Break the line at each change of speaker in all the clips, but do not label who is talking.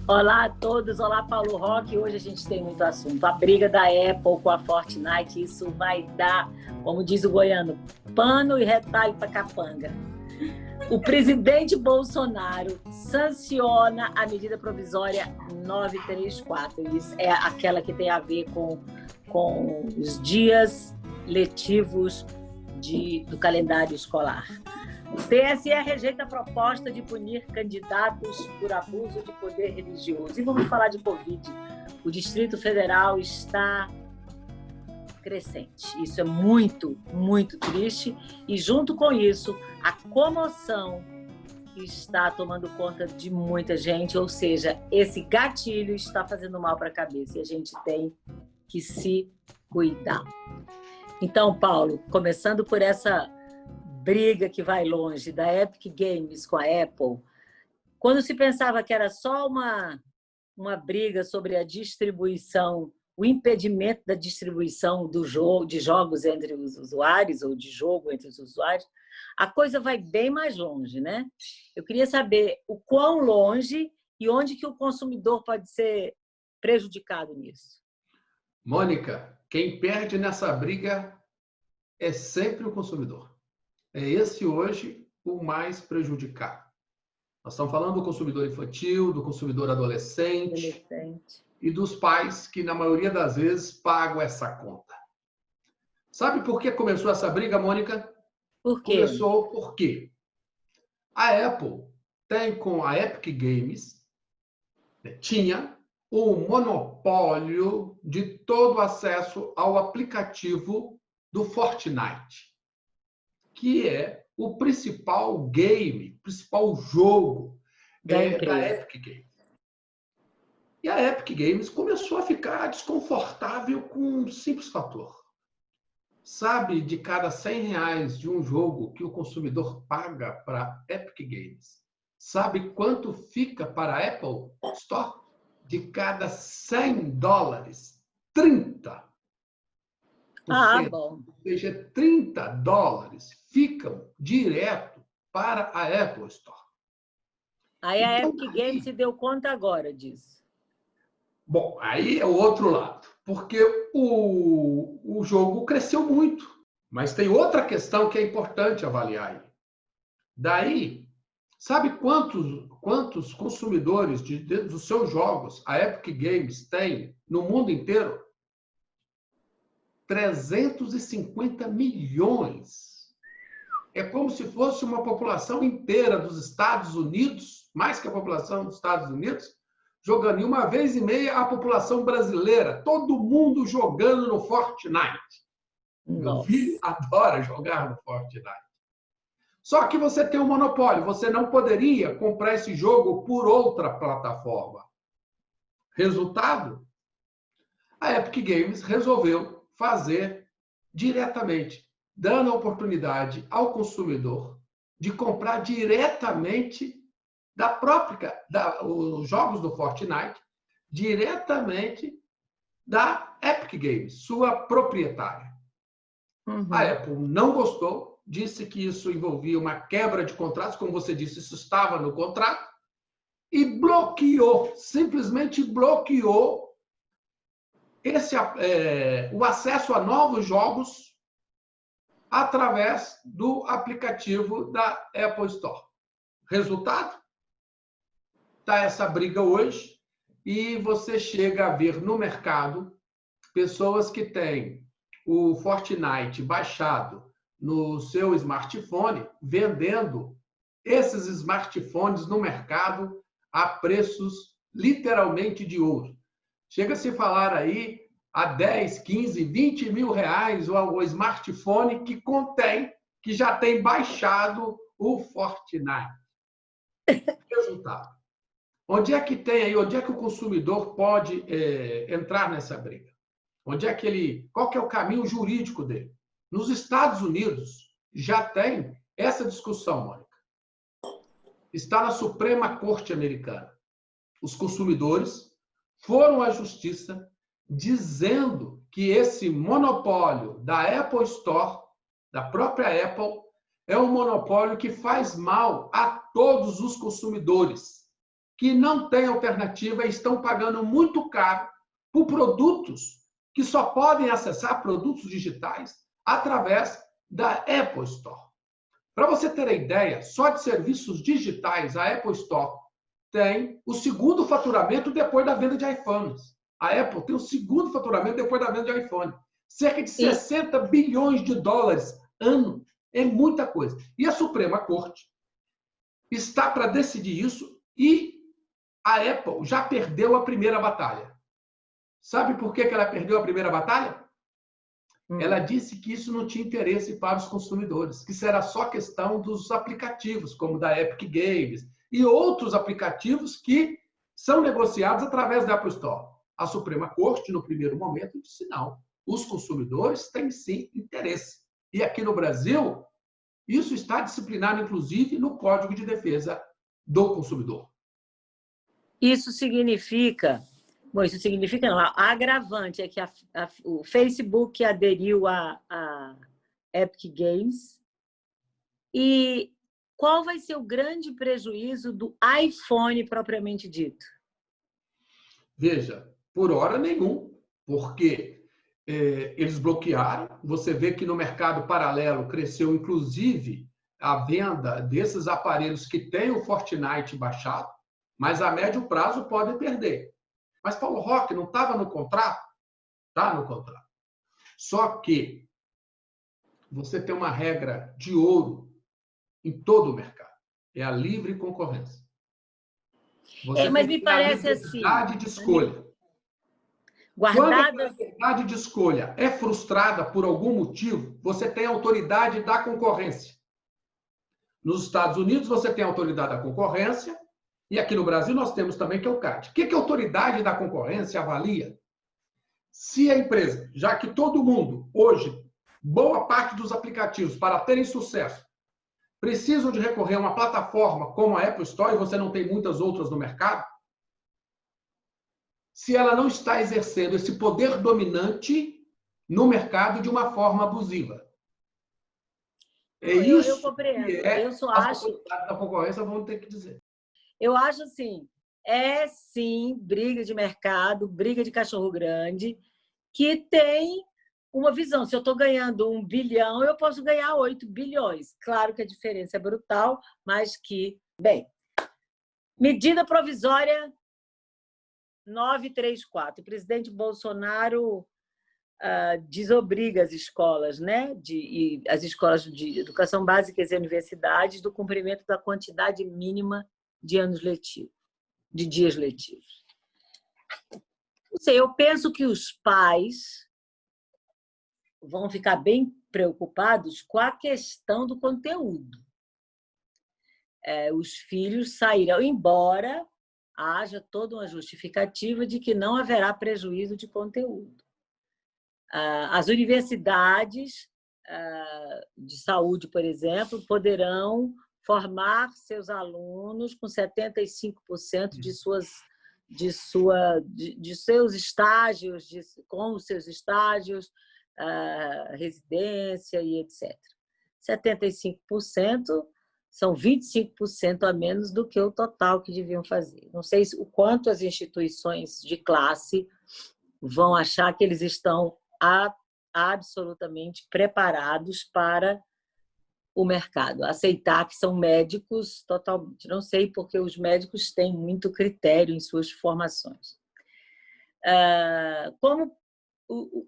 Olá a todos, olá Paulo Roque. Hoje a gente tem muito assunto. A briga da Apple com a Fortnite, isso vai dar, como diz o goiano, pano e retalho para capanga. O presidente Bolsonaro sanciona a medida provisória 934. Isso é aquela que tem a ver com os dias letivos do calendário escolar. O TSE rejeita a proposta de punir candidatos por abuso de poder religioso. E vamos falar de Covid. O Distrito Federal está crescente. Isso é muito, muito triste. E junto com isso, a comoção está tomando conta de muita gente. Ou seja, esse gatilho está fazendo mal para a cabeça. E a gente tem que se cuidar. Então, Paulo, começando por essa briga que vai longe da Epic Games com a Apple, quando se pensava que era só uma briga sobre a distribuição, o impedimento da distribuição de jogos entre os usuários, ou de jogo entre os usuários, a coisa vai bem mais longe, né? Eu queria saber o quão longe e onde que o consumidor pode ser prejudicado nisso.
Mônica, quem perde nessa briga é sempre o consumidor. É esse hoje o mais prejudicado. Nós estamos falando do consumidor infantil, do consumidor adolescente e dos pais que, na maioria das vezes, pagam essa conta. Sabe por que começou essa briga, Mônica?
Por quê?
Começou porque a Apple tem com a Epic Games, tinha o monopólio de todo o acesso ao aplicativo do Fortnite, que é o principal game, principal jogo da Epic Games. E a Epic Games começou a ficar desconfortável com um simples fator. Sabe, de cada R$100 de um jogo que o consumidor paga para a Epic Games, sabe quanto fica para a Apple Store? De cada $100, 30%.
Bom.
Ou seja, $30 ficam direto para a Apple Store.
Aí a Epic Games se deu conta agora disso.
Bom, aí é o outro lado, porque o jogo cresceu muito, mas tem outra questão que é importante avaliar aí. Daí, sabe quantos consumidores dos seus jogos a Epic Games tem no mundo inteiro? 350 milhões. É como se fosse uma população inteira dos Estados Unidos, mais que a população dos Estados Unidos, jogando. E uma vez e meia a população brasileira, todo mundo jogando no Fortnite. Meu filho adora jogar no Fortnite. Só que você tem um monopólio, você não poderia comprar esse jogo por outra plataforma. Resultado? A Epic Games resolveu fazer diretamente, dando a oportunidade ao consumidor de comprar diretamente os jogos do Fortnite, diretamente da Epic Games, sua proprietária. Uhum. A Apple não gostou, disse que isso envolvia uma quebra de contratos, como você disse, isso estava no contrato, e bloqueou, simplesmente bloqueou o acesso a novos jogos através do aplicativo da Apple Store. Resultado? Está essa briga hoje e você chega a ver no mercado pessoas que têm o Fortnite baixado no seu smartphone, vendendo esses smartphones no mercado a preços literalmente de ouro. Chega a se falar aí a 10, 15, 20 mil reais o smartphone que já tem baixado o Fortnite. Resultado. Onde é que tem aí, onde é que o consumidor pode entrar nessa briga? Qual que é o caminho jurídico dele? Nos Estados Unidos já tem essa discussão, Mônica. Está na Suprema Corte Americana. Os consumidores foram à justiça dizendo que esse monopólio da Apple Store, da própria Apple, é um monopólio que faz mal a todos os consumidores. que não têm alternativa e estão pagando muito caro por produtos que só podem acessar produtos digitais através da Apple Store. Para você ter a ideia, só de serviços digitais, a Apple Store tem o segundo faturamento depois da venda de iPhones. A Apple tem o segundo faturamento depois da venda de iPhone. Cerca de 60 bilhões de dólares ano. É muita coisa. E a Suprema Corte está para decidir isso e a Apple já perdeu a primeira batalha. Sabe por que ela perdeu a primeira batalha? Ela disse que isso não tinha interesse para os consumidores, que isso era só questão dos aplicativos, como da Epic Games e outros aplicativos que são negociados através da Apple Store. A Suprema Corte, no primeiro momento, disse não. Os consumidores têm sim interesse. E aqui no Brasil, isso está disciplinado, inclusive, no Código de Defesa do Consumidor.
Isso significa... Bom, isso significa não. A agravante é que o Facebook aderiu à Epic Games. E qual vai ser o grande prejuízo do iPhone propriamente dito?
Veja, por hora nenhum, porque eles bloquearam. Você vê que no mercado paralelo cresceu, inclusive, a venda desses aparelhos que têm o Fortnite baixado, mas a médio prazo podem perder. Mas, Paulo Roque, não estava no contrato? Está no contrato. Só que você tem uma regra de ouro em todo o mercado. É a livre concorrência. Você
mas
tem
me parece assim...
liberdade de escolha.
Guardada...
Quando a liberdade de escolha é frustrada por algum motivo, você tem a autoridade da concorrência. Nos Estados Unidos, você tem a autoridade da concorrência, e aqui no Brasil nós temos também que é o CAD. O que a autoridade da concorrência avalia? Se a empresa, já que todo mundo, hoje, boa parte dos aplicativos, para terem sucesso, precisam de recorrer a uma plataforma como a Apple Store, e você não tem muitas outras no mercado, se ela não está exercendo esse poder dominante no mercado de uma forma abusiva.
Eu compreendo. Eu só
as
acho...
autoridades da concorrência vão ter que dizer.
Eu acho assim, sim briga de mercado, briga de cachorro grande, que tem uma visão. Se eu estou ganhando 1 bilhão, eu posso ganhar 8 bilhões. Claro que a diferença é brutal, mas que... Bem, medida provisória 934. O presidente Bolsonaro desobriga as escolas, né? As escolas de educação básica e universidades do cumprimento da quantidade mínima de anos letivos, de dias letivos. Não sei, eu penso que os pais vão ficar bem preocupados com a questão do conteúdo. Os filhos sairão, embora haja toda uma justificativa de que não haverá prejuízo de conteúdo. As universidades de saúde, por exemplo, poderão formar seus alunos com 75% de seus estágios, com os seus estágios, residência e etc. 75% são 25% a menos do que o total que deviam fazer. Não sei o quanto as instituições de classe vão achar que eles estão absolutamente preparados para o mercado, aceitar que são médicos totalmente. Não sei, porque os médicos têm muito critério em suas formações.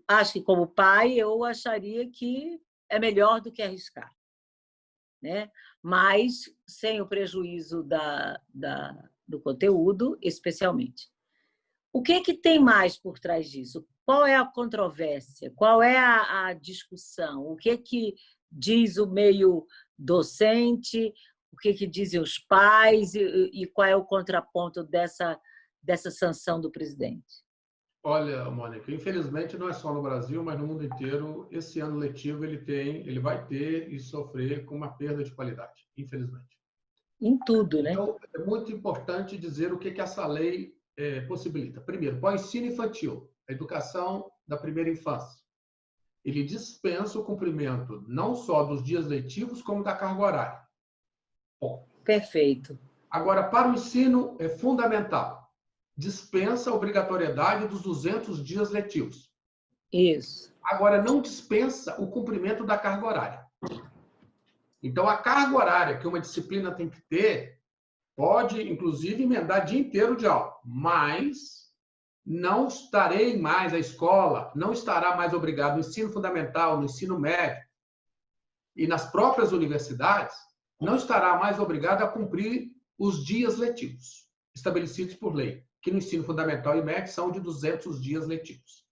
Acho que, como pai, eu acharia que é melhor do que arriscar, né? Mas sem o prejuízo do conteúdo, especialmente. O que tem mais por trás disso? Qual é a controvérsia? Qual é a discussão? O que diz o meio docente? O que dizem os pais? E qual é o contraponto dessa sanção do presidente?
Olha, Mônica, infelizmente não é só no Brasil, mas no mundo inteiro, esse ano letivo ele vai ter e sofrer com uma perda de qualidade, infelizmente.
Em tudo, né?
Então, é muito importante dizer o que essa lei possibilita. Primeiro, para o ensino infantil, a educação da primeira infância. Ele dispensa o cumprimento não só dos dias letivos, como da carga horária. Bom,
perfeito.
Agora, para o ensino fundamental, dispensa a obrigatoriedade dos 200 dias letivos.
Isso.
Agora, não dispensa o cumprimento da carga horária. Então, a carga horária que uma disciplina tem que ter pode, inclusive, emendar dia inteiro de aula, mas não estarei mais, a escola não estará mais obrigado no ensino fundamental, no ensino médio e nas próprias universidades, não estará mais obrigado a cumprir os dias letivos estabelecidos por lei, que no ensino fundamental e médio são de 200 dias letivos.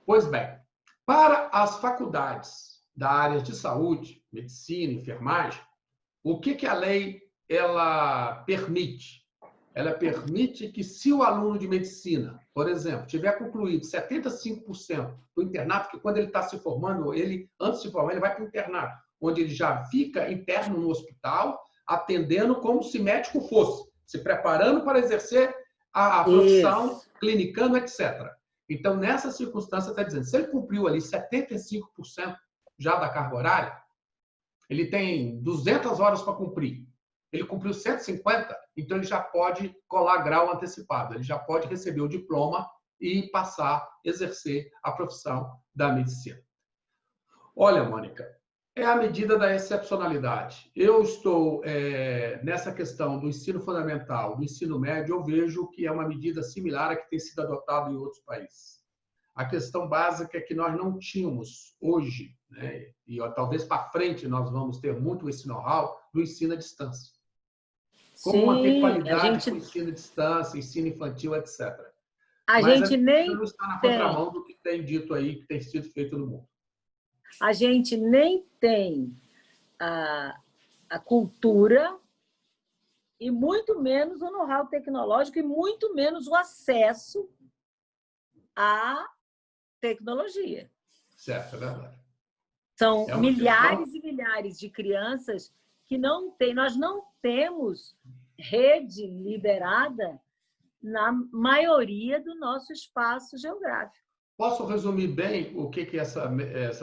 Pois bem, para as faculdades da área de saúde, medicina, enfermagem, o que a lei ela permite? Ela permite que, se o aluno de medicina, por exemplo, tiver concluído 75% do internato, que quando ele está se formando, antes de se formar, ele vai para o internato, onde ele já fica interno no hospital, atendendo como se médico fosse, se preparando para exercer a profissão, clinicando, etc. Então, nessa circunstância, está dizendo, se ele cumpriu ali 75% já da carga horária, ele tem 200 horas para cumprir. Ele cumpriu 150, então ele já pode colar grau antecipado, ele já pode receber o diploma e passar a exercer a profissão da medicina. Olha, Mônica, é a medida da excepcionalidade. Eu estou nessa questão do ensino fundamental, do ensino médio, eu vejo que é uma medida similar à que tem sido adotada em outros países. A questão básica é que nós não tínhamos hoje, né, e talvez para frente nós vamos ter muito esse know-how do ensino à distância. Como manter qualidade com o ensino à distância, ensino infantil, etc.
Mas a gente nem
não está na contramão do que tem dito aí, que tem sido feito no mundo.
A gente nem tem a cultura e muito menos o know-how tecnológico e muito menos o acesso à tecnologia.
Certo, é verdade.
São milhares e milhares de crianças que não têm. Nós não temos rede liberada na maioria do nosso espaço geográfico.
Posso resumir bem o que essa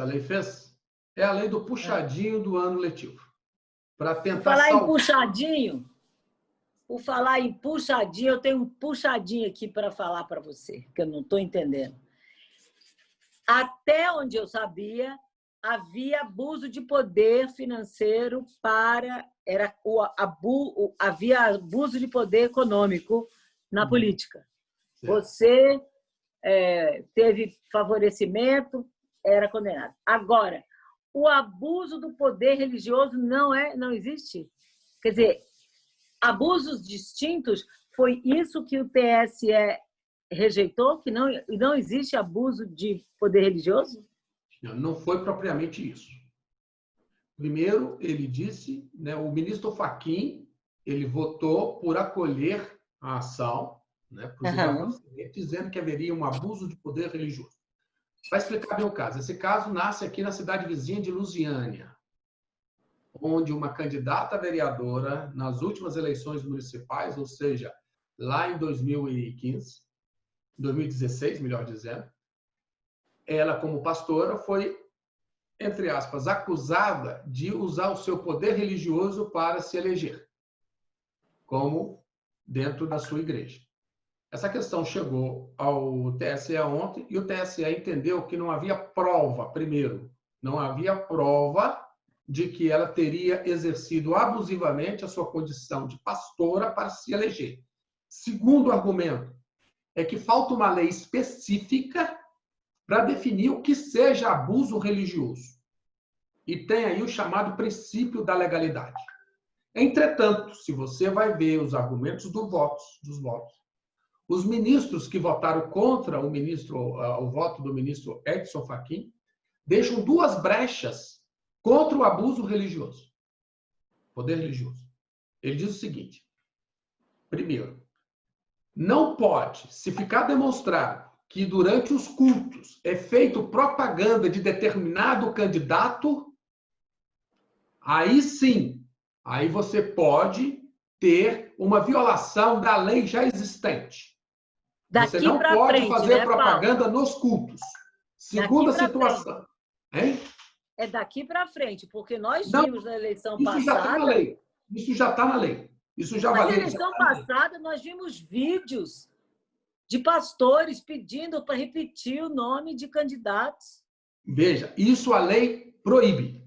lei fez? É a lei do puxadinho do ano letivo. Para tentar
Por falar em puxadinho, eu tenho um puxadinho aqui para falar para você, que eu não estou entendendo. Até onde eu sabia, havia abuso de poder financeiro havia abuso de poder econômico na política. Você teve favorecimento, era condenado. Agora, o abuso do poder religioso não existe. Quer dizer, abusos distintos, foi isso que o TSE rejeitou, que não existe abuso de poder religioso?
Não foi propriamente isso. Primeiro, ele disse, né, o ministro Fachin, ele votou por acolher a ação, né, dizendo que haveria um abuso de poder religioso. Para explicar bem o caso, esse caso nasce aqui na cidade vizinha de Lusiânia, onde uma candidata vereadora, nas últimas eleições municipais, ou seja, lá em 2016, melhor dizendo, ela, como pastora, foi, entre aspas, acusada de usar o seu poder religioso para se eleger, como dentro da sua igreja. Essa questão chegou ao TSE ontem e o TSE entendeu que não havia prova, primeiro, não havia prova de que ela teria exercido abusivamente a sua condição de pastora para se eleger. Segundo argumento, é que falta uma lei específica para definir o que seja abuso religioso. E tem aí o chamado princípio da legalidade. Entretanto, se você vai ver os argumentos dos votos, os ministros que votaram contra o voto do ministro Edson Fachin deixam duas brechas contra o abuso religioso, poder religioso. Ele diz o seguinte: primeiro, não pode, se ficar demonstrado que durante os cultos é feito propaganda de determinado candidato, aí sim, aí você pode ter uma violação da lei já existente. Você não pode fazer propaganda nos cultos. Segunda situação. Hein?
É daqui para frente, porque nós vimos na eleição passada...
Isso já está na lei. Isso já
Na
valeu.
eleição passada, nós vimos vídeos de pastores pedindo para repetir o nome de candidatos.
Veja, isso a lei proíbe.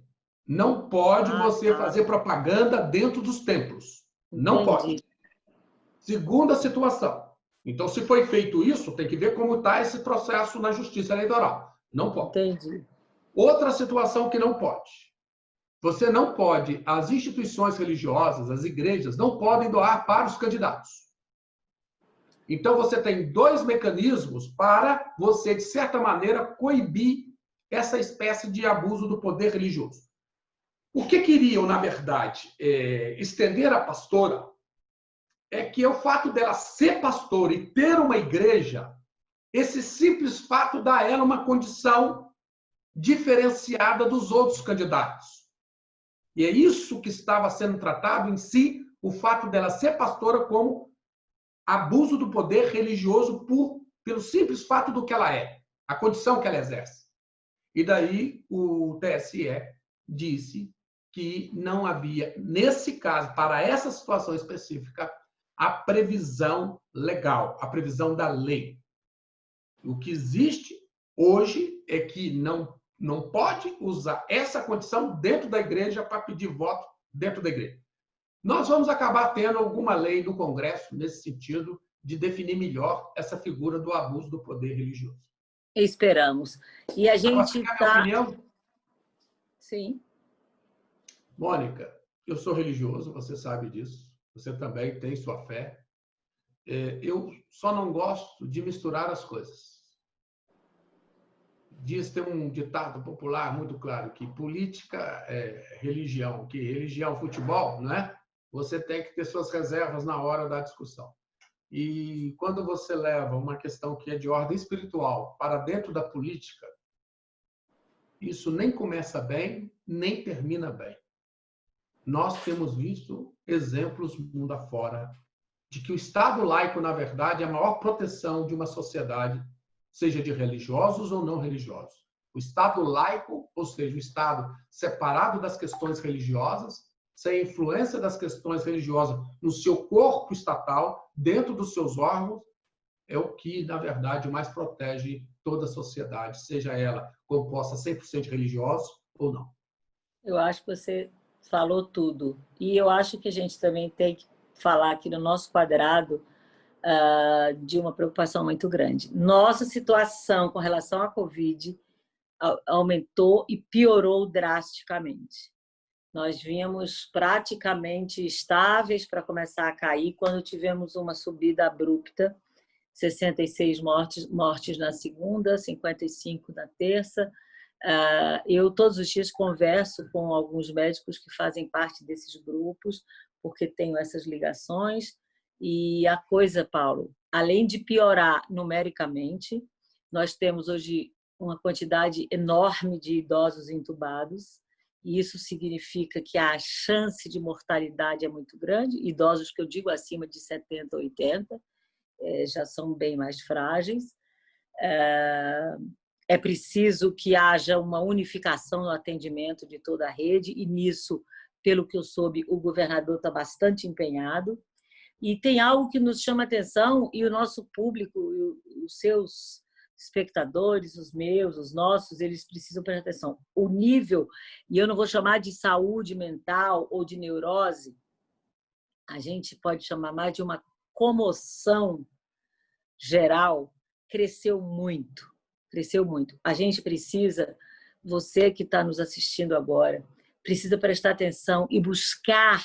Não pode você fazer propaganda dentro dos templos. Não pode. Segunda situação. Então, se foi feito isso, tem que ver como está esse processo na Justiça Eleitoral. Não pode.
Entendi.
Outra situação que não pode. Você não pode, as instituições religiosas, as igrejas, não podem doar para os candidatos. Então, você tem dois mecanismos para você, de certa maneira, coibir essa espécie de abuso do poder religioso. O que queriam, na verdade, estender a pastora é que o fato dela ser pastora e ter uma igreja, esse simples fato dá a ela uma condição diferenciada dos outros candidatos. E é isso que estava sendo tratado em si, o fato dela ser pastora como abuso do poder religioso pelo simples fato do que ela é, a condição que ela exerce. E daí o TSE disse que não havia, nesse caso, para essa situação específica, a previsão legal, a previsão da lei. O que existe hoje é que não pode usar essa condição dentro da igreja para pedir voto dentro da igreja. Nós vamos acabar tendo alguma lei do Congresso nesse sentido de definir melhor essa figura do abuso do poder religioso.
Esperamos. E a gente está... Sim.
Mônica, eu sou religioso, você sabe disso. Você também tem sua fé. Eu só não gosto de misturar as coisas. Tem um ditado popular muito claro que política é religião, que religião é futebol, não é? Você tem que ter suas reservas na hora da discussão. E quando você leva uma questão que é de ordem espiritual para dentro da política, isso nem começa bem, nem termina bem. Nós temos visto exemplos mundo afora de que o Estado laico, na verdade, é a maior proteção de uma sociedade, seja de religiosos ou não religiosos. O Estado laico, ou seja, o Estado separado das questões religiosas, sem influência das questões religiosas no seu corpo estatal, dentro dos seus órgãos, é o que, na verdade, mais protege toda a sociedade, seja ela composta 100% de religiosos ou não.
Eu acho que você falou tudo. E eu acho que a gente também tem que falar aqui no nosso quadrado de uma preocupação muito grande. Nossa situação com relação à Covid aumentou e piorou drasticamente. Nós vínhamos praticamente estáveis para começar a cair quando tivemos uma subida abrupta, 66 mortes na segunda, 55 na terça. Eu todos os dias converso com alguns médicos que fazem parte desses grupos, porque tenho essas ligações. E a coisa, Paulo, além de piorar numericamente, nós temos hoje uma quantidade enorme de idosos entubados, e isso significa que a chance de mortalidade é muito grande. Idosos que eu digo acima de 70, 80, já são bem mais frágeis. É preciso que haja uma unificação no atendimento de toda a rede, e nisso, pelo que eu soube, o governador está bastante empenhado. E tem algo que nos chama atenção, e o nosso público, os seus espectadores, os meus, os nossos, eles precisam prestar atenção. O nível, e eu não vou chamar de saúde mental ou de neurose, a gente pode chamar mais de uma comoção geral, cresceu muito. Cresceu muito. A gente precisa, você que está nos assistindo agora, precisa prestar atenção e buscar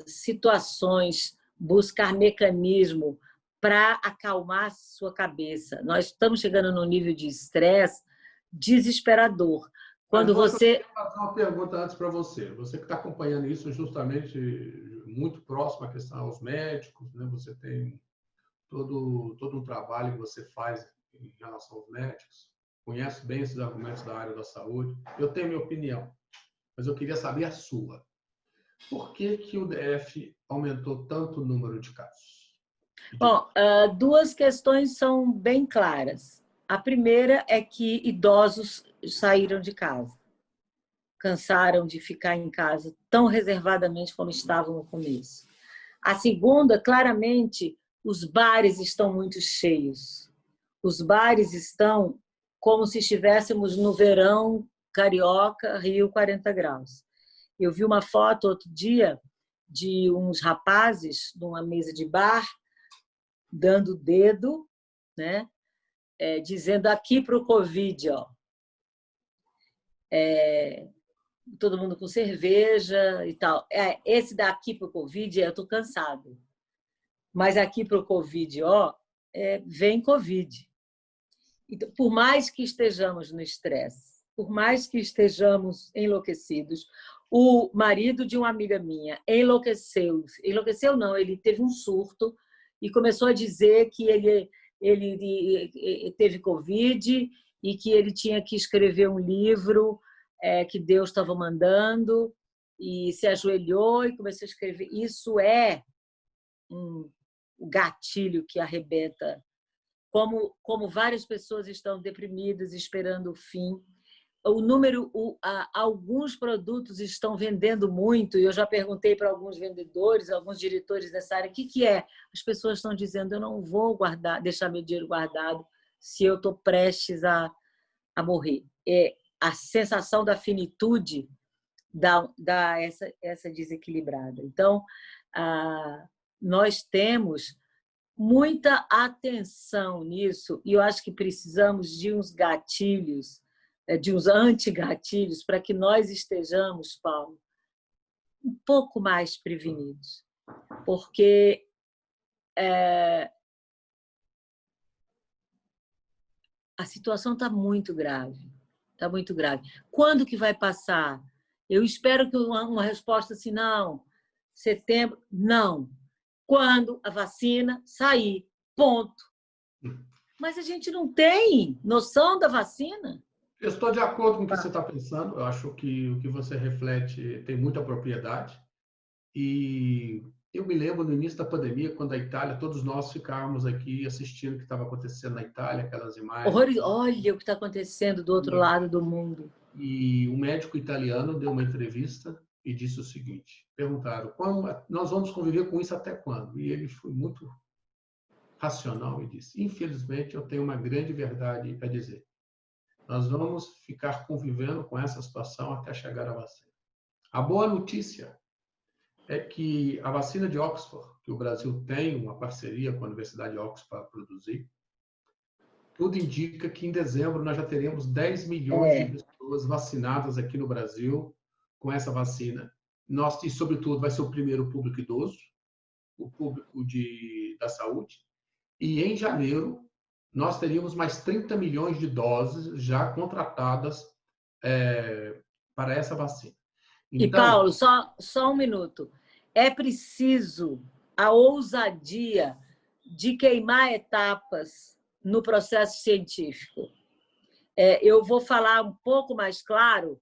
situações, buscar mecanismo para acalmar sua cabeça. Nós estamos chegando num nível de estresse desesperador. Quando você...
Vou fazer uma pergunta antes para você. Você que está acompanhando isso justamente muito próximo à questão aos médicos, né? Você tem todo um trabalho que você faz em relação aos médicos, conhece bem esses argumentos da área da saúde. Eu tenho minha opinião, mas eu queria saber a sua. Por que o DF aumentou tanto o número de casos?
Bom, duas questões são bem claras. A primeira é que idosos saíram de casa. cansaram de ficar em casa tão reservadamente como estavam no começo. A segunda, claramente, os bares estão muito cheios. Os bares estão como se estivéssemos no verão carioca, Rio 40 graus. Eu vi uma foto outro dia de uns rapazes numa mesa de bar dando o dedo, né? Dizendo aqui para o Covid, ó. Todo mundo com cerveja e tal. Esse daqui para o Covid, eu estou cansado. Mas aqui para o Covid, ó, vem Covid. Então, por mais que estejamos no estresse, por mais que estejamos enlouquecidos, o marido de uma amiga minha enlouqueceu. Enlouqueceu não, ele teve um surto e começou a dizer que ele teve Covid e que ele tinha que escrever um livro que Deus estava mandando, e se ajoelhou e começou a escrever. Isso é um gatilho que arrebenta. Como várias pessoas estão deprimidas, esperando o fim. Alguns produtos estão vendendo muito, e eu já perguntei para alguns vendedores, alguns diretores dessa área, o que é? As pessoas estão dizendo, eu não vou deixar meu dinheiro guardado se eu estou prestes a morrer. A sensação da finitude dá essa desequilibrada. Então, nós temos muita atenção nisso, e eu acho que precisamos de uns gatilhos, de uns antigatilhos, para que nós estejamos, Paulo, um pouco mais prevenidos. Porque a situação está muito grave. Está muito grave. Quando que vai passar? Eu espero que uma resposta assim, não, setembro, não. Quando a vacina sair, ponto. Mas a gente não tem noção da vacina.
Eu estou de acordo com o que você está pensando. Eu acho que o que você reflete tem muita propriedade. E eu me lembro no início da pandemia, quando a Itália, todos nós ficávamos aqui assistindo o que estava acontecendo na Itália, aquelas imagens.
Olha o que está acontecendo do outro lado do mundo.
E um médico italiano deu uma entrevista e disse o seguinte: perguntaram, nós vamos conviver com isso até quando? E ele foi muito racional e disse: infelizmente, eu tenho uma grande verdade a dizer. Nós vamos ficar convivendo com essa situação até chegar a vacina. A boa notícia é que a vacina de Oxford, que o Brasil tem uma parceria com a Universidade de Oxford para produzir, tudo indica que em dezembro nós já teremos 10 milhões de pessoas vacinadas aqui no Brasil com essa vacina. E, sobretudo, vai ser o primeiro público idoso, o público da saúde. E, em janeiro, nós teríamos mais 30 milhões de doses já contratadas para essa vacina.
Então, e, Paulo, só um minuto. É preciso a ousadia de queimar etapas no processo científico. Eu vou falar um pouco mais claro,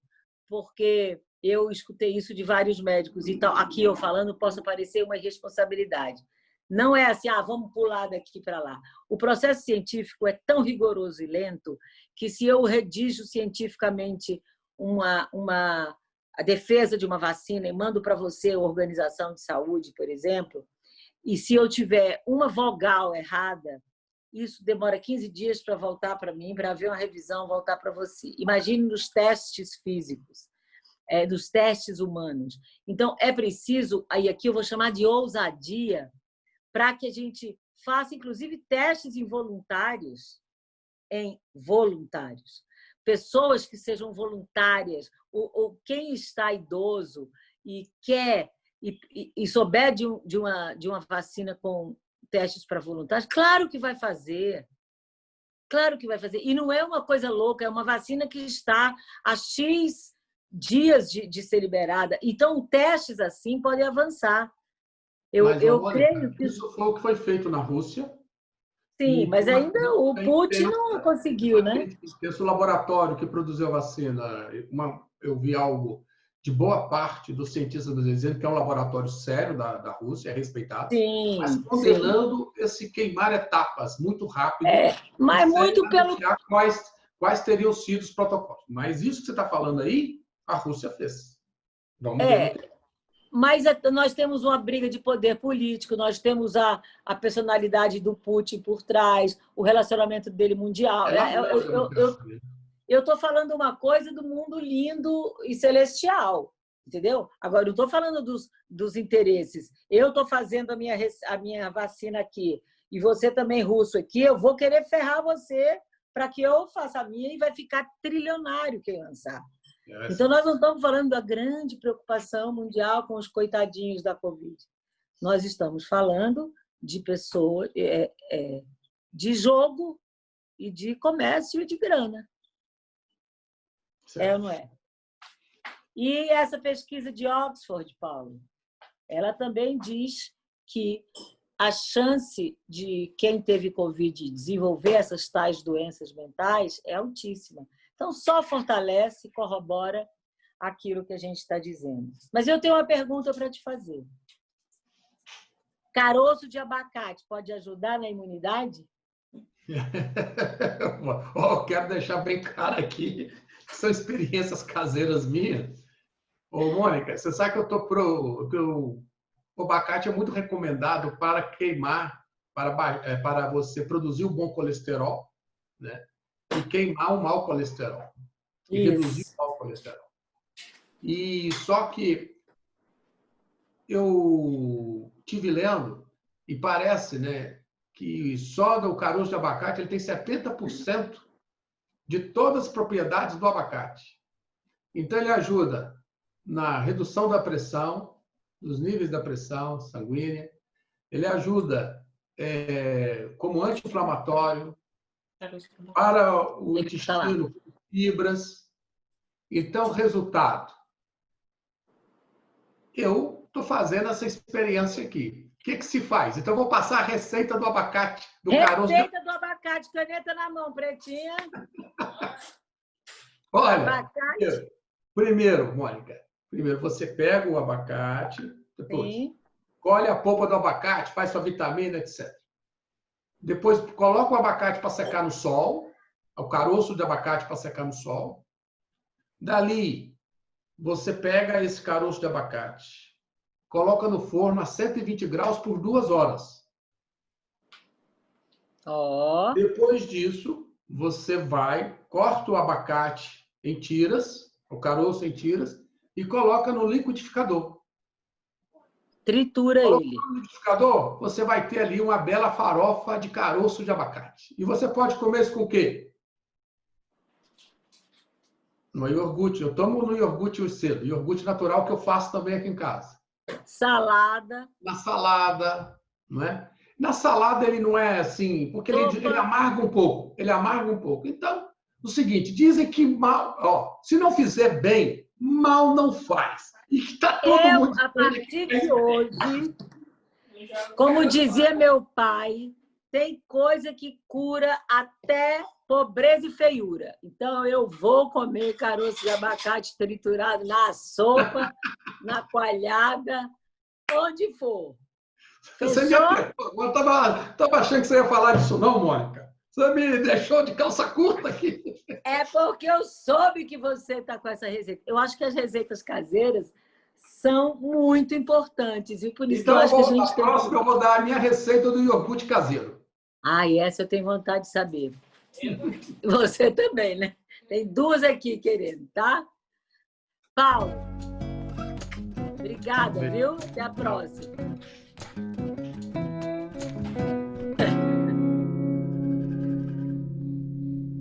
porque eu escutei isso de vários médicos, então aqui eu falando possa parecer uma irresponsabilidade. Não é assim, vamos pular daqui para lá. O processo científico é tão rigoroso e lento que, se eu redijo cientificamente a defesa de uma vacina e mando para você a Organização de Saúde, por exemplo, e se eu tiver uma vogal errada, isso demora 15 dias para voltar para mim, para haver uma revisão, voltar para você. Imagine nos testes físicos, dos testes humanos. Então, é preciso, aí aqui eu vou chamar de ousadia, para que a gente faça, inclusive, testes involuntários em voluntários. Pessoas que sejam voluntárias, ou quem está idoso e quer e souber de uma vacina com testes para voluntários, claro que vai fazer. Claro que vai fazer. E não é uma coisa louca, é uma vacina que está a X dias de ser liberada. Então, testes assim podem avançar. Eu creio que
isso foi o que foi feito na Rússia.
Sim, mas ainda o Putin não conseguiu, né?
Esse laboratório que produziu a vacina, eu vi algo de boa parte dos cientistas dizendo que é um laboratório sério da Rússia, é respeitado,
sim,
mas condenando esse queimar etapas muito rápido.
Mas muito pelo...
Quais teriam sido os protocolos. Mas isso que você está falando aí a Rússia fez. Vamos ver.
Mas nós temos uma briga de poder político, nós temos a personalidade do Putin por trás, o relacionamento dele mundial. Eu estou falando uma coisa do mundo lindo e celestial, entendeu? Agora, eu não estou falando dos interesses. Eu estou fazendo a minha vacina aqui, e você também, russo, aqui, eu vou querer ferrar você para que eu faça a minha e vai ficar trilionário quem lançar. Então, nós não estamos falando da grande preocupação mundial com os coitadinhos da Covid. Nós estamos falando de pessoas, de jogo e de comércio e de grana. Ou não é? E essa pesquisa de Oxford, Paulo, ela também diz que a chance de quem teve Covid desenvolver essas tais doenças mentais é altíssima. Então, só fortalece e corrobora aquilo que a gente está dizendo. Mas eu tenho uma pergunta para te fazer. Caroço de abacate pode ajudar na imunidade?
Quero deixar bem claro aqui que são experiências caseiras minhas. Ô, Mônica, você sabe que o abacate é muito recomendado para queimar, para você produzir o bom colesterol, né? E queimar o mau colesterol. E reduzir o mau colesterol. E só que eu tive lendo e parece, né, que só do caroço de abacate ele tem 70% de todas as propriedades do abacate. Então, ele ajuda na redução da pressão, dos níveis da pressão sanguínea. Ele ajuda como anti-inflamatório, para o intestino, fibras. Então, resultado. Eu estou fazendo essa experiência aqui. O que se faz? Então, eu vou passar a receita do abacate.
Receita do abacate, caneta na mão, pretinha.
Olha, primeiro, Mônica, você pega o abacate, depois colhe a polpa do abacate, faz sua vitamina, etc. Depois, coloca o abacate para secar no sol, o caroço de abacate para secar no sol. Dali, você pega esse caroço de abacate, coloca no forno a 120 graus por 2 horas. Depois disso, você corta o abacate em tiras, o caroço em tiras, e coloca no liquidificador.
Tritura ele.
No liquidificador, você vai ter ali uma bela farofa de caroço de abacate. E você pode comer isso com o quê? No iogurte. Eu tomo no iogurte cedo. Iogurte natural que eu faço também aqui em casa.
Salada.
Na salada, não é? Na salada ele não é assim, porque ele amarga um pouco. Ele amarga um pouco. Então, o seguinte, dizem que mal, se não fizer bem, mal não faz. E que tá todo mundo...
A partir de hoje, como dizia meu pai, tem coisa que cura até pobreza e feiura. Então, eu vou comer caroço de abacate triturado na sopa, na coalhada, onde for.
Você me apertou. Eu estava achando que você ia falar disso não, Mônica. Você me deixou de calça curta aqui.
É porque eu soube que você está com essa receita. Eu acho que as receitas caseiras são muito importantes. E por isso
então,
eu acho que a gente tem...
próxima eu vou dar a minha receita do iogurte caseiro.
E essa eu tenho vontade de saber. Você também, né? Tem 2 aqui querendo, tá? Paulo, obrigada, viu? Até a próxima.